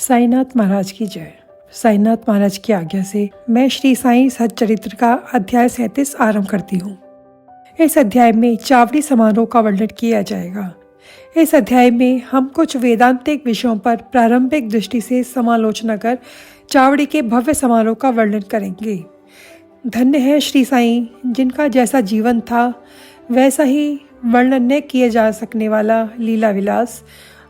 साईनाथ महाराज की जय। साईनाथ महाराज की आज्ञा से मैं श्री साईं सच्चरित्र का अध्याय 37 आरंभ करती हूँ। इस अध्याय में चावड़ी समारोह का वर्णन किया जाएगा। इस अध्याय में हम कुछ वेदांतिक विषयों पर प्रारंभिक दृष्टि से समालोचना कर चावड़ी के भव्य समारोह का वर्णन करेंगे। धन्य है श्री साईं जिनका जैसा जीवन था वैसा ही वर्णन न किए जा सकने वाला लीला विलास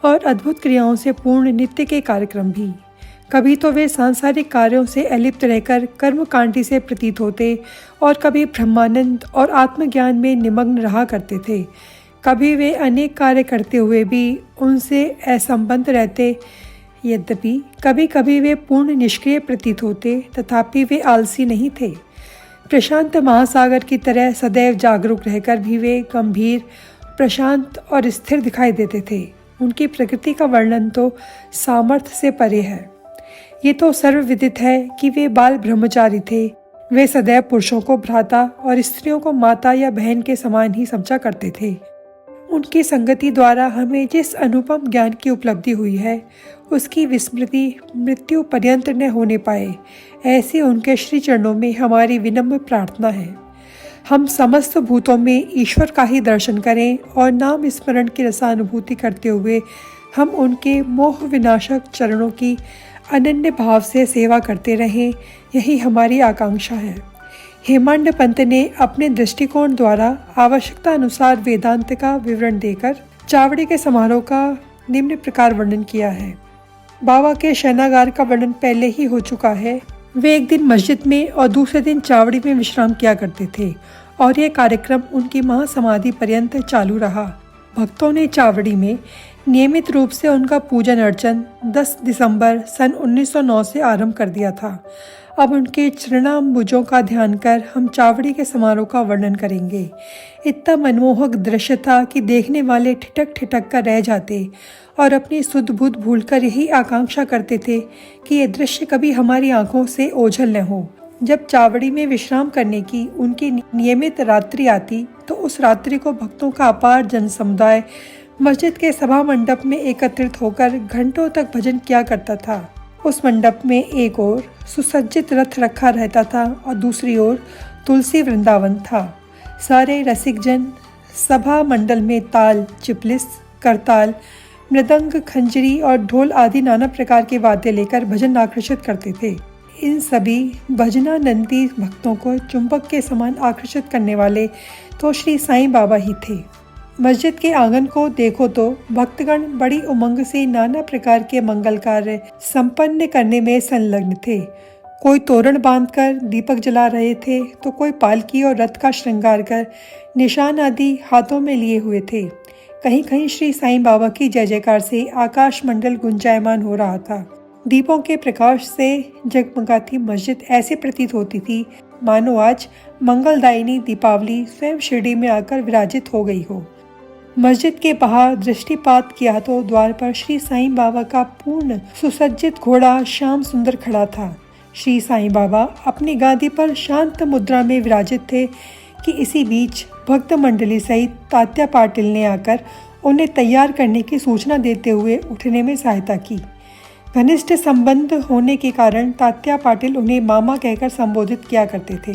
और अद्भुत क्रियाओं से पूर्ण नित्य के कार्यक्रम भी। कभी तो वे सांसारिक कार्यों से अलिप्त रहकर कर्मकांडी से प्रतीत होते और कभी ब्रह्मानंद और आत्मज्ञान में निमग्न रहा करते थे। कभी वे अनेक कार्य करते हुए भी उनसे असंबद्ध रहते। यद्यपि कभी कभी वे पूर्ण निष्क्रिय प्रतीत होते, तथापि वे आलसी नहीं थे। प्रशांत महासागर की तरह सदैव जागरूक रहकर भी वे गंभीर, प्रशांत और स्थिर दिखाई देते थे। उनकी प्रकृति का वर्णन तो सामर्थ्य से परे है। ये तो सर्वविदित है कि वे बाल ब्रह्मचारी थे। वे सदैव पुरुषों को भ्राता और स्त्रियों को माता या बहन के समान ही समझा करते थे। उनकी संगति द्वारा हमें जिस अनुपम ज्ञान की उपलब्धि हुई है उसकी विस्मृति मृत्यु पर्यंत न होने पाए, ऐसी उनके श्री चरणों में हमारी विनम्र प्रार्थना है। हम समस्त भूतों में ईश्वर का ही दर्शन करें और नाम स्मरण की रसानुभूति करते हुए हम उनके मोह विनाशक चरणों की अनन्य भाव से सेवा करते रहें, यही हमारी आकांक्षा है। हेमांड पंत ने अपने दृष्टिकोण द्वारा आवश्यकता अनुसार वेदांत का विवरण देकर चावड़ी के समारोह का निम्न प्रकार वर्णन किया है। बाबा के शयनागार का वर्णन पहले ही हो चुका है। वे एक दिन मस्जिद में और दूसरे दिन चावड़ी में विश्राम किया करते थे और यह कार्यक्रम उनकी महासमाधि पर्यंत चालू रहा। भक्तों ने चावड़ी में नियमित रूप से उनका पूजन अर्चन 10 दिसंबर सन 1909 से आरंभ कर दिया था। अब उनके चरणाम्बुजों का ध्यान कर हम चावड़ी के समारोह का वर्णन करेंगे। इतना मनमोहक दृश्य था कि देखने वाले ठिठक ठिठक कर रह जाते और अपनी सुध बुध भूलकर यही आकांक्षा करते थे कि यह दृश्य कभी हमारी आंखों से ओझल न हो। जब चावड़ी में विश्राम करने की उनकी नियमित रात्रि आती तो उस रात्रि को भक्तों का अपार जन समुदाय मस्जिद के सभा मंडप में एकत्रित होकर घंटों तक भजन किया करता था। उस मंडप में एक ओर सुसज्जित रथ रखा रहता था और दूसरी ओर तुलसी वृंदावन था। सारे रसिक जन सभा मंडल में ताल, चिपलिस, करताल, मृदंग, खंजरी और ढोल आदि नाना प्रकार के वाद्य लेकर भजन आकर्षित करते थे। इन सभी भजनानंदी भक्तों को चुंबक के समान आकर्षित करने वाले तो श्री साईं बाबा ही थे। मस्जिद के आंगन को देखो तो भक्तगण बड़ी उमंग से नाना प्रकार के मंगल कार्य संपन्न करने में संलग्न थे। कोई तोरण बांधकर दीपक जला रहे थे तो कोई पालकी और रथ का श्रृंगार कर निशान आदि हाथों में लिए हुए थे। कहीं कहीं श्री साईं बाबा की जय जयकार से आकाश मंडल गुंजायमान हो रहा था। दीपों के प्रकाश से जगमगाती मस्जिद ऐसी प्रतीत होती थी मानो आज मंगलदायिनी दीपावली स्वयं शिरडी में आकर विराजित हो गई हो। मस्जिद के बाहर दृष्टिपात किया तो द्वार पर श्री साईं बाबा का पूर्ण सुसज्जित घोड़ा श्याम सुंदर खड़ा था। श्री साईं बाबा अपनी गादी पर शांत मुद्रा में विराजित थे कि इसी बीच भक्त मंडली सहित तात्या पाटिल ने आकर उन्हें तैयार करने की सूचना देते हुए उठने में सहायता की। घनिष्ठ संबंध होने के कारण तात्या पाटिल उन्हें मामा कहकर संबोधित किया करते थे।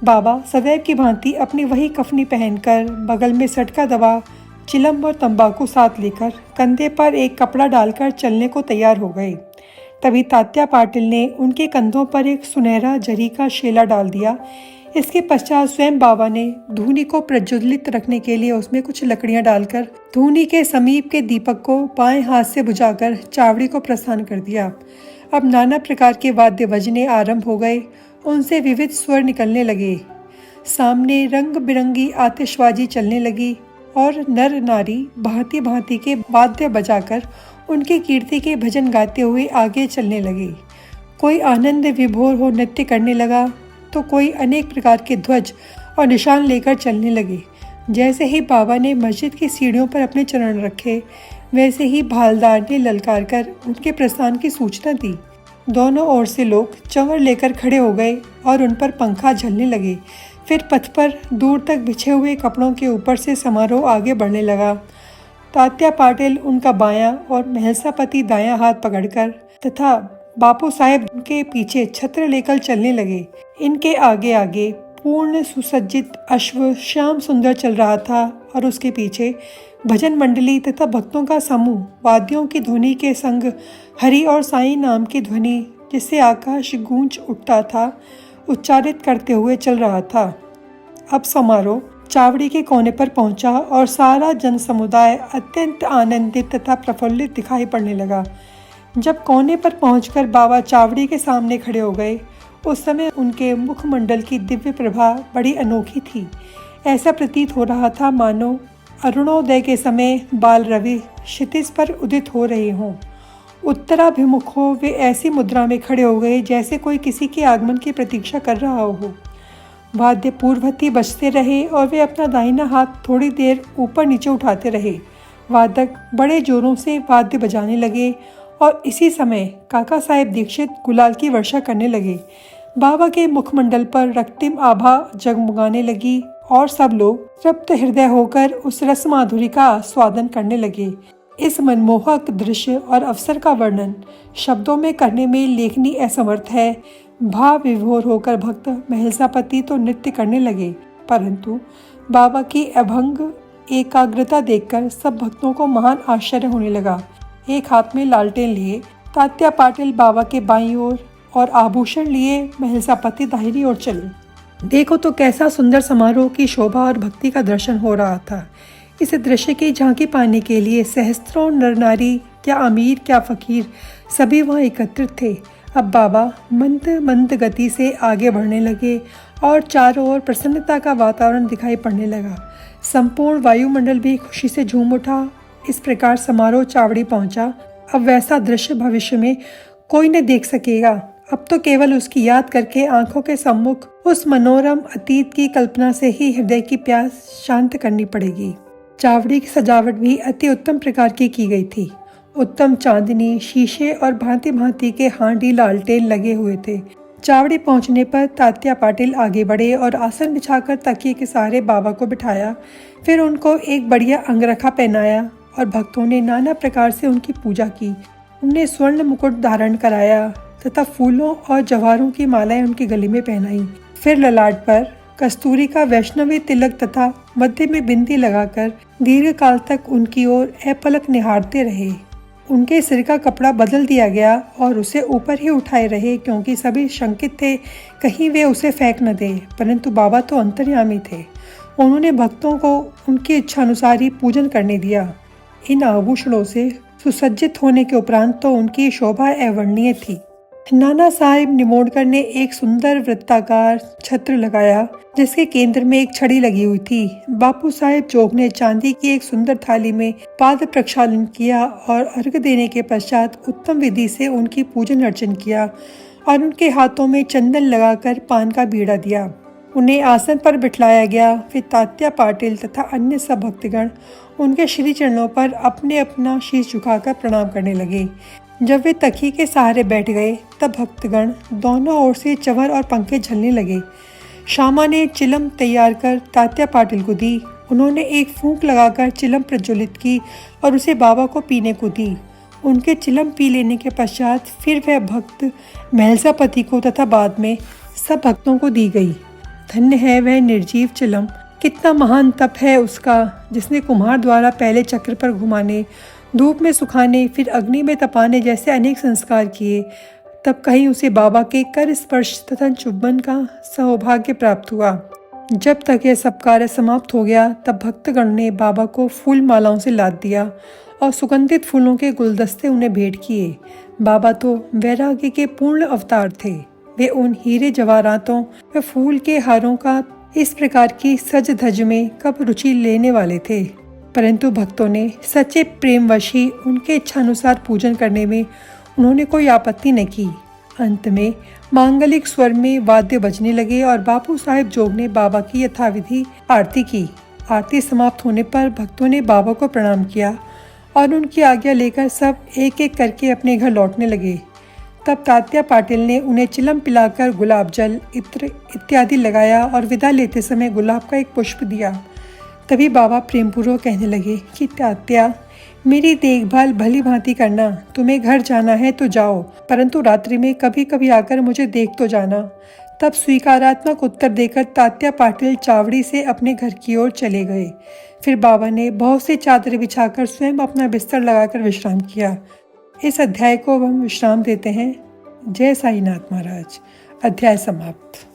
बाबा सदैव की भांति अपनी वही कफनी पहनकर बगल में सटका दबा चिलम और तंबाकू साथ लेकर कंधे पर एक कपड़ा डालकर चलने को तैयार हो गए। तभी तात्या पाटिल ने उनके कंधों पर एक सुनहरा जरी का शेला डाल दिया। इसके पश्चात स्वयं बाबा ने धूनी को प्रज्वलित रखने के लिए उसमें कुछ लकड़ियां डालकर धूनी के समीप के दीपक को बाएं हाथ से बुझाकर चावड़ी को प्रस्थान कर दिया। अब नाना प्रकार के वाद्य बजने आरंभ हो गए। उनसे विविध स्वर निकलने लगे। सामने रंग बिरंगी आतिशबाजी चलने लगी और नर नारी भांति भांति के वाद्य बजाकर उनकी कीर्ति के भजन गाते हुए आगे चलने लगे। कोई आनंद विभोर हो नृत्य करने लगा तो कोई अनेक प्रकार के ध्वज और निशान लेकर चलने लगे। जैसे ही बाबा ने मस्जिद की सीढ़ियों पर अपने चरण रखे वैसे ही भालदार ने ललकार कर उनके प्रस्थान की सूचना दी। दोनों ओर से लोग चंवर लेकर खड़े हो गए और उन पर पंखा झलने लगे। फिर पथ पर दूर तक बिछे हुए कपड़ों के ऊपर से समारोह आगे बढ़ने लगा। तात्या पाटिल उनका बायां और महलसापति दायां हाथ पकड़कर तथा बापू साहेब के पीछे छत्र लेकर चलने लगे। इनके आगे आगे पूर्ण सुसज्जित अश्व श्याम सुंदर चल रहा था और उसके पीछे भजन मंडली तथा भक्तों का समूह वाद्यों की ध्वनि के संग हरि और साईं नाम की ध्वनि जिससे आकाश गूंज उठता था उच्चारित करते हुए चल रहा था। अब समारोह चावड़ी के कोने पर पहुंचा और सारा जन समुदाय अत्यंत आनंदित तथा प्रफुल्लित दिखाई पड़ने लगा। जब कोने पर पहुंचकर बाबा चावड़ी के सामने खड़े हो गए, उस समय उनके मुखमंडल की दिव्य प्रभा बड़ी अनोखी थी। ऐसा प्रतीत हो रहा था मानो अरुणोदय के समय बाल रवि क्षितिज पर उदित हो रहे हों। उत्तराभिमुख हो वे ऐसी मुद्रा में खड़े हो गए जैसे कोई किसी के आगमन की प्रतीक्षा कर रहा हो। वाद्य पूर्ववती बजते रहे और वे अपना दाहिना हाथ थोड़ी देर ऊपर नीचे उठाते रहे। वादक बड़े जोरों से वाद्य बजाने लगे और इसी समय काका साहेब दीक्षित गुलाल की वर्षा करने लगे। बाबा के मुखमंडल पर रक्तिम आभा जगमगाने लगी और सब लोग तृप्त हृदय होकर उस रस माधुरी का आस्वादन करने लगे। इस मनमोहक दृश्य और अवसर का वर्णन शब्दों में करने में लेखनी असमर्थ है। भाव विभोर होकर भक्त महलसापति तो नृत्य करने लगे, परंतु बाबा की अभंग एकाग्रता देखकर सब भक्तों को महान आश्चर्य होने लगा। एक हाथ में लालटेन लिए तात्या पाटिल बाबा के बाईं ओर और आभूषण लिए महलसापति दाहिनी ओर चले। देखो तो कैसा सुंदर समारोह की शोभा और भक्ति का दर्शन हो रहा था। इस दृश्य की झांकी पाने के लिए सहस्त्रों नर नारी, क्या अमीर क्या फकीर, सभी वहां एकत्रित थे। अब बाबा मंद मंद गति से आगे बढ़ने लगे और चारों ओर प्रसन्नता का वातावरण दिखाई पड़ने लगा। संपूर्ण वायुमंडल भी खुशी से झूम उठा। इस प्रकार समारोह चावड़ी पहुंचा। अब वैसा दृश्य भविष्य में कोई न देख सकेगा। अब तो केवल उसकी याद करके आंखों के सम्मुख उस मनोरम अतीत की कल्पना से ही हृदय की प्यास शांत करनी पड़ेगी। चावड़ी की सजावट भी अति उत्तम प्रकार की गई थी। उत्तम चांदनी, शीशे और भांति भांति के हांडी लालटेन लगे हुए थे। चावड़ी पहुंचने पर तात्या पाटिल आगे बढ़े और आसन बिछाकर तकिए के सहारे बाबा को बिठाया। फिर उनको एक बढ़िया अंगरखा पहनाया और भक्तों ने नाना प्रकार से उनकी पूजा की। उन्हें स्वर्ण मुकुट धारण कराया तथा फूलों और जवाहरों की मालाएं उनके गले में पहनाई। फिर ललाट पर कस्तूरी का वैष्णवी तिलक तथा मध्य में बिंदी लगाकर दीर्घ काल तक उनकी ओर अपलक निहारते रहे। उनके सिर का कपड़ा बदल दिया गया और उसे ऊपर ही उठाए रहे, क्योंकि सभी शंकित थे कहीं वे उसे फेंक न दे। परंतु बाबा तो अंतर्यामी थे। उन्होंने भक्तों को उनकी इच्छा अनुसार ही पूजन करने दिया। इन आभूषणों से सुसज्जित होने के उपरांत तो उनकी शोभा अवर्णनीय थी। नाना साहिब निमोडकर ने एक सुंदर वृत्ताकार छत्र लगाया जिसके केंद्र में एक छड़ी लगी हुई थी। बापू साहेब जोग ने चांदी की एक सुंदर थाली में पाद प्रक्षालन किया और अर्घ देने के पश्चात उत्तम विधि से उनकी पूजन अर्चन किया और उनके हाथों में चंदन लगाकर पान का बीड़ा दिया। उन्हें आसन पर बिठाया गया। फिर तात्या पाटिल तथा अन्य सब भक्तगण उनके श्री चरणों पर अपने अपना शीश झुकाकर प्रणाम करने लगे। जब वे तकिए के सहारे बैठ गए तब भक्तगण दोनों ओर से चंवर और पंखे झलने लगे। श्यामा ने चिलम तैयार कर तात्या पाटिल को दी। उन्होंने एक फूंक लगाकर चिलम प्रज्वलित की और उसे बाबा को पीने को दी। उनके चिलम पी लेने के पश्चात फिर वह भक्त महलसापति को तथा बाद में सब भक्तों को दी गई। धन्य है वह निर्जीव चिलम, कितना महान तप है उसका, जिसने कुम्हार द्वारा पहले चक्र पर घुमाने, धूप में सुखाने, फिर अग्नि में तपाने जैसे अनेक संस्कार किए। तब कहीं उसे बाबा के कर स्पर्श तथा चुंबन का सौभाग्य प्राप्त हुआ। जब तक यह सब कार्य समाप्त हो गया तब भक्तगण ने बाबा को फूल मालाओं से लाद दिया और सुगंधित फूलों के गुलदस्ते उन्हें भेंट किए। बाबा तो वैराग्य के पूर्ण अवतार थे। वे उन हीरे जवाहरातों व फूल के हारों का इस प्रकार की सज धज में कब रुचि लेने वाले थे, परंतु भक्तों ने सच्चे प्रेमवश ही उनके इच्छानुसार पूजन करने में उन्होंने कोई आपत्ति न की। अंत में मांगलिक स्वर में वाद्य बजने लगे और बापू साहेब जोग ने बाबा की यथाविधि आरती की। आरती समाप्त होने पर भक्तों ने बाबा को प्रणाम किया और उनकी आज्ञा लेकर सब एक एक करके अपने घर लौटने लगे। तब तात्या पाटिल ने उन्हें चिलम पिलाकर गुलाब जल, इत्र इत्यादि लगाया और विदा लेते समय गुलाब का एक पुष्प दिया। तभी बाबा प्रेमपूर्वक कहने लगे कि तात्या, मेरी देखभाल भली भांति करना। तुम्हें घर जाना है तो जाओ, परंतु रात्रि में कभी कभी आकर मुझे देख तो जाना। तब स्वीकारात्मक उत्तर देकर तात्या पाटिल चावड़ी से अपने घर की ओर चले गए। फिर बाबा ने बहुत सी चादरें बिछाकर स्वयं अपना बिस्तर लगाकर विश्राम किया। इस अध्याय को हम विश्राम देते हैं। जय साईनाथ महाराज। अध्याय समाप्त।